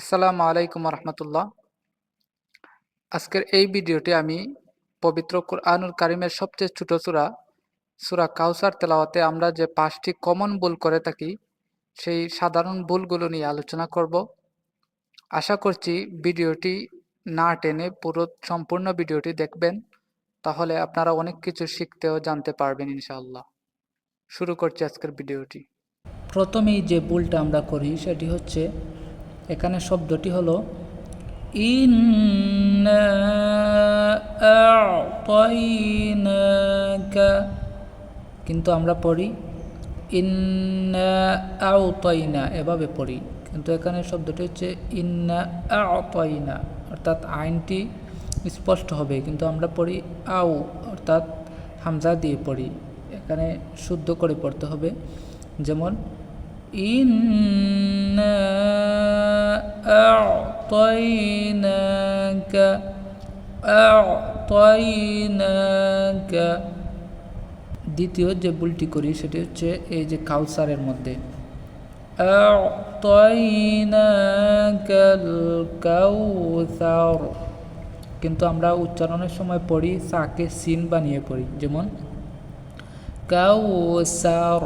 আসসালামু আলাইকুম রহমতুল্লাহ। আজকের এই ভিডিওটি আমি পবিত্র কুরআনুল কারিমের সবচেয়ে ছোট সূরা সূরা কাউসার তেলাওয়াতে আমরা যে 5টি কমন ভুল করে থাকি সেই সাধারণ ভুলগুলো নিয়ে আলোচনা করব। আশা করছি ভিডিওটি না টেনে পুরো সম্পূর্ণ ভিডিওটি দেখবেন, তাহলে আপনারা অনেক কিছু শিখতে ও জানতে পারবেন ইনশাআল্লাহ। শুরু করছি আজকের ভিডিওটি। প্রথমেই যে ভুলটা আমরা করি সেটি হচ্ছে, এখানে শব্দটি হলো ইন্না আ'তাইনাকা, কিন্তু আমরা পড়ি ইন্না আ'তাইনা, এভাবে পড়ি। কিন্তু এখানে শব্দটি হচ্ছে ইন্না আ'তাইনা, অর্থাৎ আইনটি স্পষ্ট হবে, কিন্তু আমরা পড়ি আউ, অর্থাৎ হামজা দিয়ে পড়ি। এখানে শুদ্ধ করে পড়তে হবে। যেমন ইন্না আ'তাইনাকা আ'তাইনাকা। দ্বিতীয় যে ভুলটি করি সেটি হচ্ছে এই যে কাউসারের মধ্যে আ'তাইনাকাল কাউসার, কিন্তু আমরা উচ্চারণের সময় পড়ি সাকে সিন বানিয়ে পড়ি। যেমন কাউসার,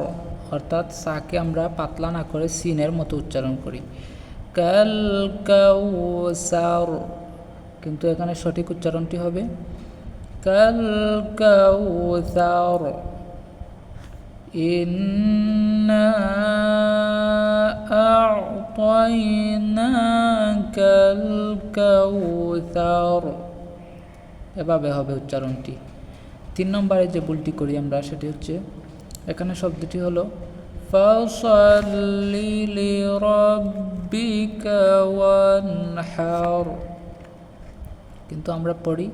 অর্থাৎ সাকে আমরা পাতলা না করে সিনের মতো উচ্চারণ করি, কাল কাউসার। কিন্তু এখানে সঠিক উচ্চারণটি হবে কাল কাউসার। ইন্না আ'তাইনাকাল কাউসার, এভাবে হবে উচ্চারণটি। 3 নম্বরে যে ভুলটি করি আমরা সেটি হচ্ছে, এখানে শব্দটি হলো ফাসাল্লি লিরাব্বিকা ওয়ানহার, কিন্তু আমরা পড়ি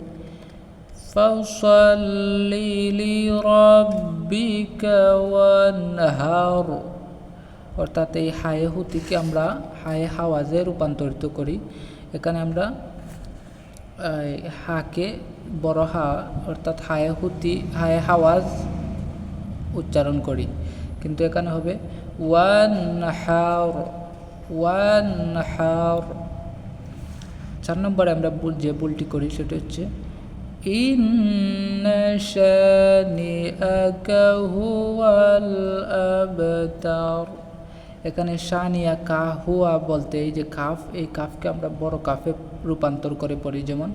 ফাসাল্লি লিরাব্বিকা ওয়ানহার, অর্থাৎ এই হায়ে হুতিকে আমরা হায়ে হাওয়াজে রূপান্তরিত করি। এখানে আমরা হাকে বড় হা, অর্থাৎ হায়ে হুতি হায়ে হাওয়াজ উচ্চারণ করি, কিন্তু এখানে হবে ওয়ানহার ওয়ানহার। 4 নম্বরে আমরা যে ভুলটি করি সেটা হচ্ছে ইন্না শানিআকা হুয়াল আবতার। এখানে শানিয়া কা হুয়া বলতে এই যে কাফ, এই কাফকে আমরা বড় কাফে রূপান্তর করে পড়ি। যেমন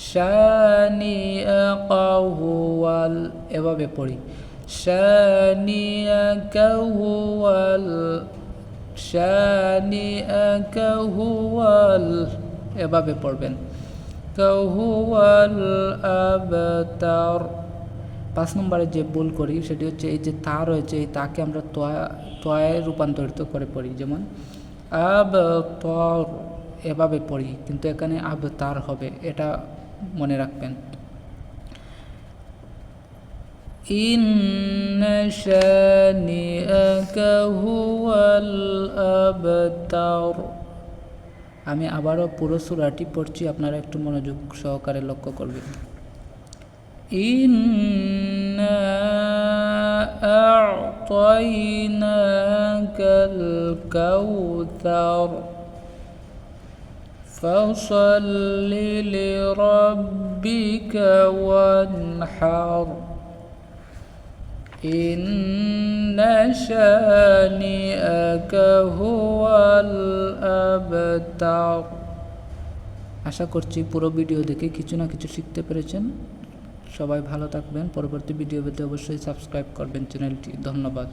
শানিআকা হুয়াল, এভাবে পড়ি শানিআকা হুয়াল শানিআকা হুয়াল, এভাবে পড়বেন হুয়াল আবতার। 5 নম্বরে যে ভুল করি সেটি হচ্ছে এই যে তা রয়েছে, এই তাকে আমরা তয়ে রূপান্তরিত করে পড়ি। যেমন আবতার, এভাবে পড়ি, কিন্তু এখানে আবতার হবে, এটা মনে রাখবেন। ইন্না শানিআকা হুয়াল আবতার। আমি আবারও পুরো সূরাটি পড়ছি, আপনারা একটু মনোযোগ সহকারে লক্ষ্য করবেন। ইন্না আ'তাইনাকাল কাউসার ফাসাল্লি লিরাব্বিকা ওয়ানহার ইন্না শানিআকা হুয়াল আবতার। আশা করছি পুরো ভিডিও দেখে কিছু না কিছু শিখতে পেরেছেন। সবাই ভালো থাকবেন। পরবর্তী ভিডিও পেতে অবশ্যই সাবস্ক্রাইব করবেন চ্যানেলটি। ধন্যবাদ।